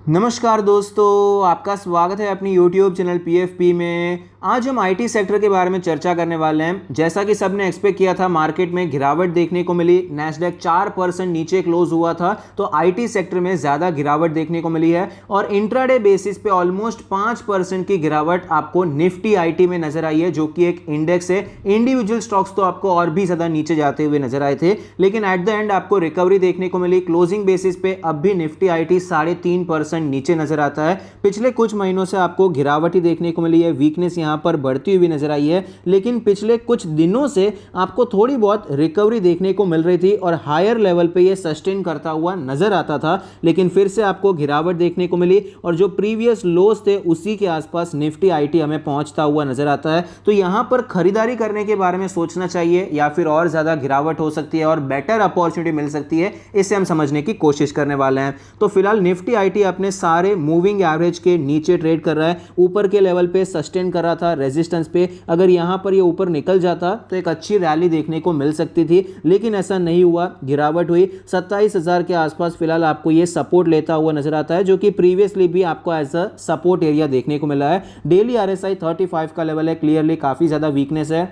नमस्कार दोस्तों, आपका स्वागत है अपनी YouTube चैनल PFP में। आज हम IT सेक्टर के बारे में चर्चा करने वाले हैं। जैसा कि सबने एक्सपेक्ट किया था, मार्केट में गिरावट देखने को मिली। नैस्डैक 4% नीचे क्लोज हुआ था, तो IT सेक्टर में ज़्यादा गिरावट देखने को मिली है और इंट्राडे बेसिस पे ऑलमोस्ट 5% की गिरावट आपको निफ्टी IT में नजर आई है, जो कि एक इंडेक्स है। इंडिविजुअल स्टॉक्स तो आपको और भी ज़्यादा नीचे जाते हुए नजर आए थे, लेकिन एट द एंड आपको रिकवरी देखने को मिली। क्लोजिंग बेसिस पे अब भी निफ्टी IT 3.5% नीचे नजर आता है। पिछले कुछ महीनों से आपको गिरावट ही देखने को मिली है, वीकनेस यहां पर बढ़ती हुई नजर आई है, लेकिन पिछले कुछ दिनों से आपको थोड़ी बहुत रिकवरी देखने को मिल रही थी और हायर लेवल पे ये सस्टेन करता हुआ नजर आता था, लेकिन फिर से आपको गिरावट देखने को मिली और जो प्रीवियस लोज थे उसी के आसपास निफ्टी IT हमें पहुंचता हुआ नजर आता है। तो यहां पर खरीदारी करने के बारे में सोचना चाहिए या फिर और ज्यादा गिरावट हो सकती है और बेटर अपॉर्चुनिटी मिल सकती है, इसे हम समझने की कोशिश करने वाले हैं। तो फिलहाल निफ्टी IT अपने सारे मूविंग एवरेज के नीचे ट्रेड कर रहा है। ऊपर के लेवल पे सस्टेन कर रहा था रेजिस्टेंस पे। अगर यहां पर ये ऊपर निकल जाता तो एक अच्छी रैली देखने को मिल सकती थी, लेकिन ऐसा नहीं हुआ। गिरावट हुई 27,000 के आसपास। फिलहाल आपको ये सपोर्ट लेता हुआ नजर आता है, जो कि प्रीवियसली भी आपको एज अ सपोर्ट एरिया देखने को मिला है। डेली RSI 35 का लेवल है, क्लियरली काफी ज्यादा वीकनेस है।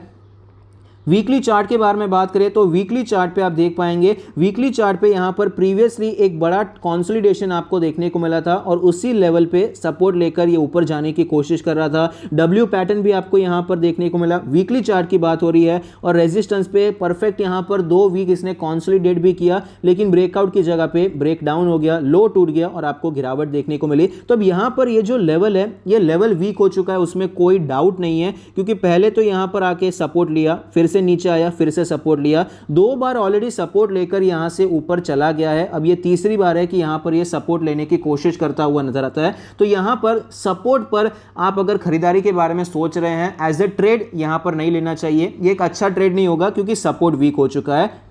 वीकली चार्ट के बारे में बात करें तो वीकली चार्ट पे आप देख पाएंगे, वीकली चार्ट पे यहां पर प्रीवियसली एक बड़ा कंसोलिडेशन आपको देखने को मिला था और उसी लेवल पे सपोर्ट लेकर ये ऊपर जाने की कोशिश कर रहा था। डब्ल्यू पैटर्न भी आपको यहां पर देखने को मिला। वीकली चार्ट की बात हो रही है और रेजिस्टेंस पे परफेक्ट यहां पर 2 वीक इसने कंसोलिडेट भी किया, लेकिन ब्रेकआउट की जगह पे ब्रेक डाउन हो गया, लो टूट गया और आपको गिरावट देखने को मिली। तो अब यहां पर ये जो लेवल है, ये लेवल वीक हो चुका है, उसमें कोई डाउट नहीं है, क्योंकि पहले तो यहां पर आके सपोर्ट लिया, फिर नीचे आया, फिर से सपोर्ट लिया। 2 बार ऑलरेडी सपोर्ट लेकर यहां से ऊपर चला गया है। अब ये तीसरी बार है कि यहां पर ये सपोर्ट लेने की कोशिश करता हुआ नजर आता है। तो यहां पर सपोर्ट पर आप अगर खरीदारी के बारे में सोच रहे हैं, एज ए ट्रेड यहां पर नहीं लेना चाहिए। ये एक अच्छा ट्रेड नहीं होगा, क्योंकि सपोर्ट वीक हो चुका है।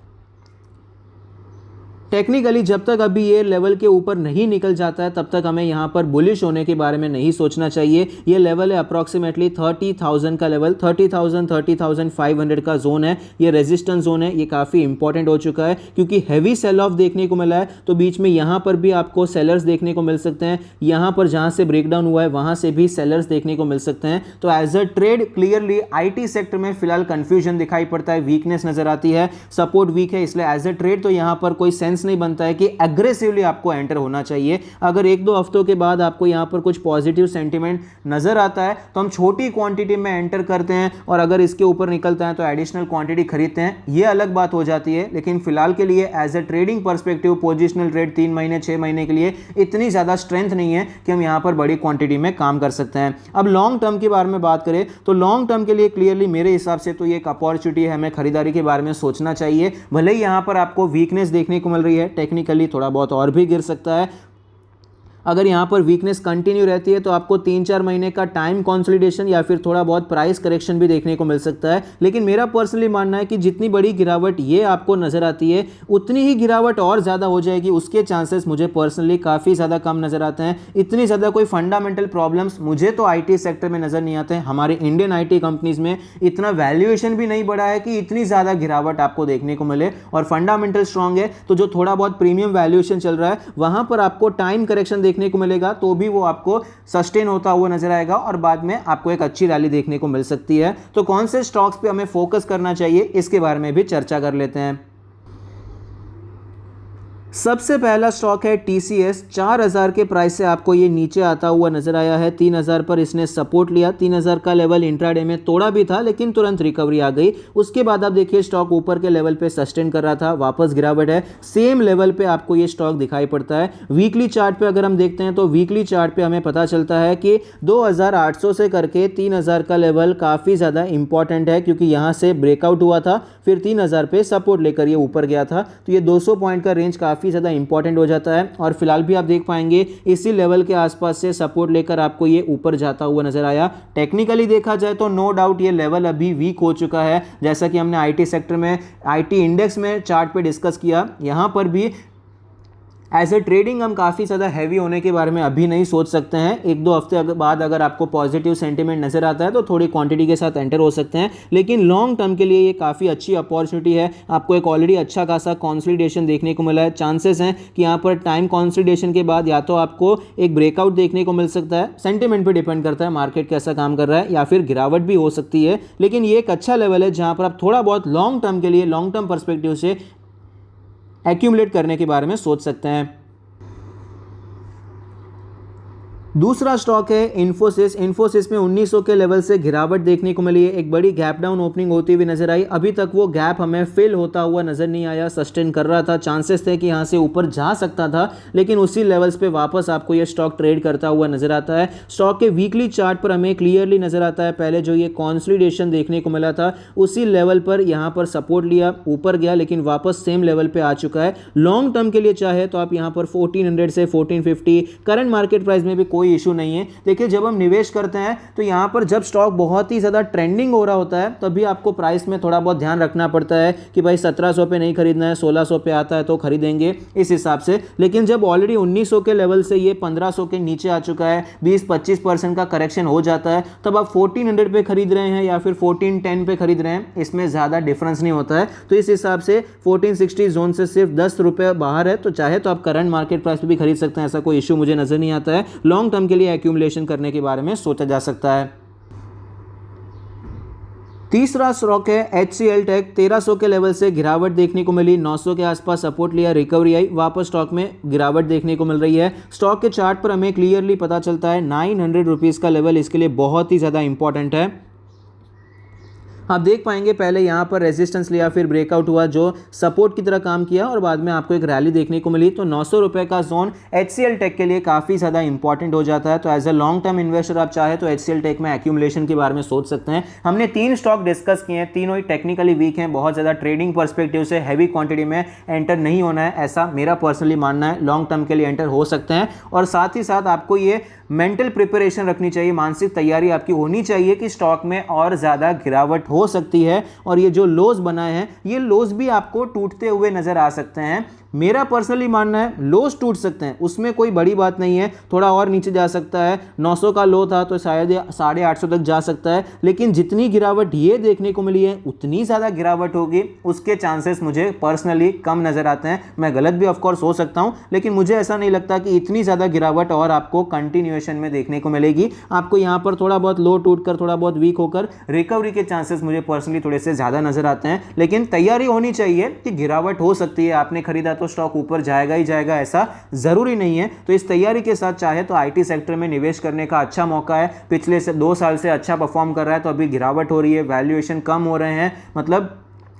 टेक्निकली जब तक अभी ये लेवल के ऊपर नहीं निकल जाता है, तब तक हमें यहाँ पर बुलिश होने के बारे में नहीं सोचना चाहिए। ये लेवल है अप्रॉक्सीमेटली 30,000 का लेवल, 30,000 30,500 का जोन है। ये रेजिस्टेंस जोन है, ये काफ़ी इंपॉर्टेंट हो चुका है, क्योंकि हैवी सेल ऑफ देखने को मिला है। तो बीच में यहाँ पर भी आपको सेलर्स देखने को मिल सकते हैं। यहाँ पर जहाँ से ब्रेकडाउन हुआ है वहाँ से भी सेलर्स देखने को मिल सकते हैं। तो as a trade clearly IT sector में फिलहाल कंफ्यूजन दिखाई पड़ता है, वीकनेस नजर आती है, सपोर्ट वीक है, इसलिए एज अ ट्रेड तो यहाँ पर कोई सेंस नहीं बनता है कि एग्रेसिवली आपको एंटर होना चाहिए। अगर 1-2 हफ्तों के बाद आपको यहां पर कुछ पॉजिटिव सेंटीमेंट नजर आता है, तो हम छोटी क्वांटिटी में एंटर करते हैं और अगर इसके ऊपर निकलता है तो एडिशनल क्वांटिटी खरीदते हैं। यह अलग बात हो जाती है, लेकिन फिलहाल के लिए as a trading perspective positional trade 3 महीने 6 महीने के लिए इतनी ज्यादा स्ट्रेंथ नहीं है कि हम यहां पर बड़ी क्वांटिटी में काम कर सकते हैं। अब लॉन्ग टर्म के बारे में बात करें तो लॉन्ग टर्म के लिए क्लियरली मेरे हिसाब से तो ये एक अपॉर्चुनिटी है, हमें खरीदारी के बारे में सोचना चाहिए। भले ही यहां पर आपको वीकनेस देखने को मिल रही है, टेक्निकली थोड़ा बहुत और भी गिर सकता है। अगर यहाँ पर वीकनेस कंटिन्यू रहती है तो आपको 3-4 महीने का टाइम कंसोलिडेशन या फिर थोड़ा बहुत प्राइस करेक्शन भी देखने को मिल सकता है। लेकिन मेरा पर्सनली मानना है कि जितनी बड़ी गिरावट ये आपको नजर आती है, उतनी ही गिरावट और ज़्यादा हो जाएगी, उसके चांसेस मुझे पर्सनली काफ़ी ज़्यादा कम नजर आते हैं। इतनी ज़्यादा कोई फंडामेंटल प्रॉब्लम्स मुझे तो IT सेक्टर में नज़र नहीं आते हैं। हमारे इंडियन IT कंपनीज में इतना वैल्यूएशन भी नहीं बढ़ा है कि इतनी ज़्यादा गिरावट आपको देखने को मिले, और फंडामेंटल स्ट्रॉन्ग है। तो जो थोड़ा बहुत प्रीमियम वैल्यूएशन चल रहा है, वहाँ पर आपको टाइम करेक्शन देखने को मिलेगा, तो भी वो आपको सस्टेन होता हुआ नजर आएगा और बाद में आपको एक अच्छी रैली देखने को मिल सकती है। तो कौन से स्टॉक्स पे हमें फोकस करना चाहिए, इसके बारे में भी चर्चा कर लेते हैं। सबसे पहला स्टॉक है TCS। 4,000 के प्राइस से आपको ये नीचे आता हुआ नजर आया है। 3,000 पर इसने सपोर्ट लिया। 3,000 का लेवल इंट्राडे में तोड़ा भी था, लेकिन तुरंत रिकवरी आ गई। उसके बाद आप देखिए स्टॉक ऊपर के लेवल पे सस्टेन कर रहा था, वापस गिरावट है। सेम लेवल पे आपको ये स्टॉक दिखाई पड़ता है। वीकली चार्ट पे अगर हम देखते हैं तो वीकली चार्ट पे हमें पता चलता है कि 2,800 से करके 3,000 का लेवल काफ़ी ज़्यादा इंपॉर्टेंट है, क्योंकि यहाँ से ब्रेकआउट हुआ था, फिर 3,000 पे सपोर्ट लेकर ये ऊपर गया था। तो ये 200 पॉइंट का रेंज काफ़ी ज़्यादा इंपॉर्टेंट हो जाता है और फिलहाल भी आप देख पाएंगे इसी लेवल के आसपास से सपोर्ट लेकर आपको ये ऊपर जाता हुआ नजर आया। टेक्निकली देखा जाए तो नो डाउट ये लेवल अभी वीक हो चुका है, जैसा कि हमने IT सेक्टर में IT इंडेक्स में चार्ट पे डिस्कस किया। यहां पर भी एज ए ट्रेडिंग हम काफ़ी ज़्यादा हैवी होने के बारे में अभी नहीं सोच सकते हैं। 1-2 हफ्ते बाद अगर आपको पॉजिटिव सेंटीमेंट नज़र आता है तो थोड़ी क्वांटिटी के साथ एंटर हो सकते हैं, लेकिन लॉन्ग टर्म के लिए ये काफ़ी अच्छी अपॉर्चुनिटी है। आपको एक ऑलरेडी अच्छा खासा कॉन्सोलिडेशन देखने को मिला है। चांसेस हैं कि यहाँ पर टाइम कॉन्सोलिडेशन के बाद या तो आपको एक ब्रेकआउट देखने को मिल सकता है, सेंटीमेंट पर डिपेंड करता है मार्केट कैसा काम कर रहा है, या फिर गिरावट भी हो सकती है। लेकिन ये एक अच्छा लेवल है जहाँ पर आप थोड़ा बहुत लॉन्ग टर्म के लिए, लॉन्ग टर्म पर्सपेक्टिव से एक्यूमुलेट करने के बारे में सोच सकते हैं। दूसरा स्टॉक है इन्फोसिस। इन्फोसिस में 1900 के लेवल से गिरावट देखने को मिली है। एक बड़ी गैप डाउन ओपनिंग होती हुई नजर आई। अभी तक वो गैप हमें फिल होता हुआ नजर नहीं आया, सस्टेन कर रहा था। चांसेस थे कि यहाँ से ऊपर जा सकता था, लेकिन उसी लेवल्स पे वापस आपको ये स्टॉक ट्रेड करता हुआ नजर आता है। स्टॉक के वीकली चार्ट पर हमें क्लियरली नजर आता है, पहले जो ये कॉन्सोलिडेशन देखने को मिला था उसी लेवल पर यहाँ पर सपोर्ट लिया, ऊपर गया, लेकिन वापस सेम लेवल पे आ चुका है। लॉन्ग टर्म के लिए चाहे तो आप यहाँ पर 1400 से 1450 करंट मार्केट प्राइस में भी कोई इशू नहीं है। देखिए, जब हम निवेश करते हैं तो यहां पर जब स्टॉक बहुत ही ज्यादा ट्रेंडिंग हो रहा होता है तभी आपको प्राइस में थोड़ा बहुत ध्यान रखना पड़ता है कि भाई 1700 पे नहीं खरीदना है, 1600 पे आता है तो खरीदेंगे इस हिसाब से। लेकिन जब ऑलरेडी 1900 के लेवल से ये 1500 के नीचे आ चुका है, 20-25% का करेक्शन हो जाता है, तब आप 1400 पे खरीद रहे हैं या फिर 1410 पे खरीद रहे हैं, इसमें ज्यादा डिफरेंस नहीं होता है। तो इस हिसाब से 1460 जोन से सिर्फ 10 रुपए बाहर है, तो चाहे तो आप करंट मार्केट प्राइस पे भी खरीद सकते हैं, ऐसा कोई इशू मुझे नजर नहीं आता है। लॉन्ग टर्म के लिए एक्यूमुलेशन करने के बारे में सोचा जा सकता है। तीसरा स्टॉक है HCL टेक। 1300 के लेवल से गिरावट देखने को मिली, 900 के आसपास सपोर्ट लिया, रिकवरी आई, वापस स्टॉक में गिरावट देखने को मिल रही है। स्टॉक के चार्ट पर हमें क्लियरली पता चलता है 900 रुपीज़ का लेवल इसके लिए बहुत ही ज़्यादा इंपॉर्टेंट है। आप देख पाएंगे पहले यहाँ पर रेजिस्टेंस लिया, फिर ब्रेकआउट हुआ जो सपोर्ट की तरह काम किया और बाद में आपको एक रैली देखने को मिली। तो 900 रुपए का जोन HCL टेक के लिए काफ़ी ज़्यादा इंपॉर्टेंट हो जाता है। तो as a long term investor आप चाहे तो HCL टेक में एक्यूमुलेशन के बारे में सोच सकते हैं। हमने 3 स्टॉक डिस्कस किए हैं, तीनों ही टेक्निकली वीक हैं, बहुत ज़्यादा ट्रेडिंग पर्सपेक्टिव से हैवी क्वांटिटी में एंटर नहीं होना है, ऐसा मेरा पर्सनली मानना है। लॉन्ग टर्म के लिए एंटर हो सकते हैं और साथ ही साथ आपको ये मेंटल प्रिपरेशन रखनी चाहिए, मानसिक तैयारी आपकी होनी चाहिए कि स्टॉक में और ज़्यादा गिरावट हो सकती है और ये जो लोज बनाए हैं ये लोज भी आपको टूटते हुए नजर आ सकते हैं। मेरा पर्सनली मानना है लोज टूट सकते हैं, उसमें कोई बड़ी बात नहीं है, थोड़ा और नीचे जा सकता है। 900 का लो था तो शायद 850 तक जा सकता है, लेकिन जितनी गिरावट ये देखने को मिली है उतनी ज़्यादा गिरावट होगी उसके चांसेस मुझे पर्सनली कम नज़र आते हैं। मैं गलत भी ऑफकोर्स हो सकता हूँ, लेकिन मुझे ऐसा नहीं लगता कि इतनी ज़्यादा गिरावट और आपको कंटिन्यूएशन में देखने को मिलेगी। आपको यहाँ पर थोड़ा बहुत लो टूट कर, थोड़ा बहुत वीक होकर रिकवरी के चांसेस मुझे पर्सनली थोड़े से ज़्यादा नज़र आते हैं। लेकिन तैयारी होनी चाहिए कि गिरावट हो सकती है, आपने खरीदा तो स्टॉक ऊपर जाएगा ही जाएगा ऐसा जरूरी नहीं है। तो इस तैयारी के साथ चाहे तो आईटी सेक्टर में निवेश करने का अच्छा मौका है। पिछले 2 साल से अच्छा परफॉर्म कर रहा है, तो अभी गिरावट हो रही है, वैल्यूएशन कम हो रहे हैं, मतलब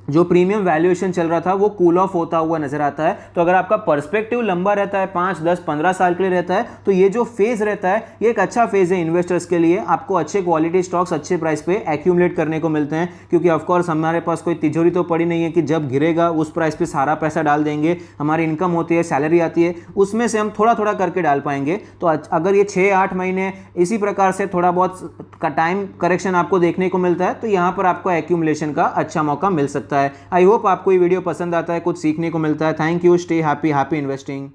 जो प्रीमियम वैल्यूएशन चल रहा था वो कूल ऑफ होता हुआ नजर आता है। तो अगर आपका पर्सपेक्टिव लंबा रहता है, 5, 10, 15 साल के लिए रहता है, तो ये जो फेज रहता है ये एक अच्छा फेज है इन्वेस्टर्स के लिए। आपको अच्छे क्वालिटी स्टॉक्स अच्छे प्राइस पे एक्यूमुलेट करने को मिलते हैं, क्योंकि ऑफकोर्स हमारे पास कोई तिजोरी तो पड़ी नहीं है कि जब गिरेगा उस प्राइस पे सारा पैसा डाल देंगे। हमारी इनकम होती है, सैलरी आती है, उसमें से हम थोड़ा थोड़ा करके डाल पाएंगे। तो अगर ये 6-8 महीने इसी प्रकार से थोड़ा बहुत का टाइम करेक्शन आपको देखने को मिलता है, तो यहाँ पर आपको एक्यूमुलेशन का अच्छा मौका मिल सकता है। आई होप आपको ये वीडियो पसंद आता है, कुछ सीखने को मिलता है। Thank you, stay happy, happy investing.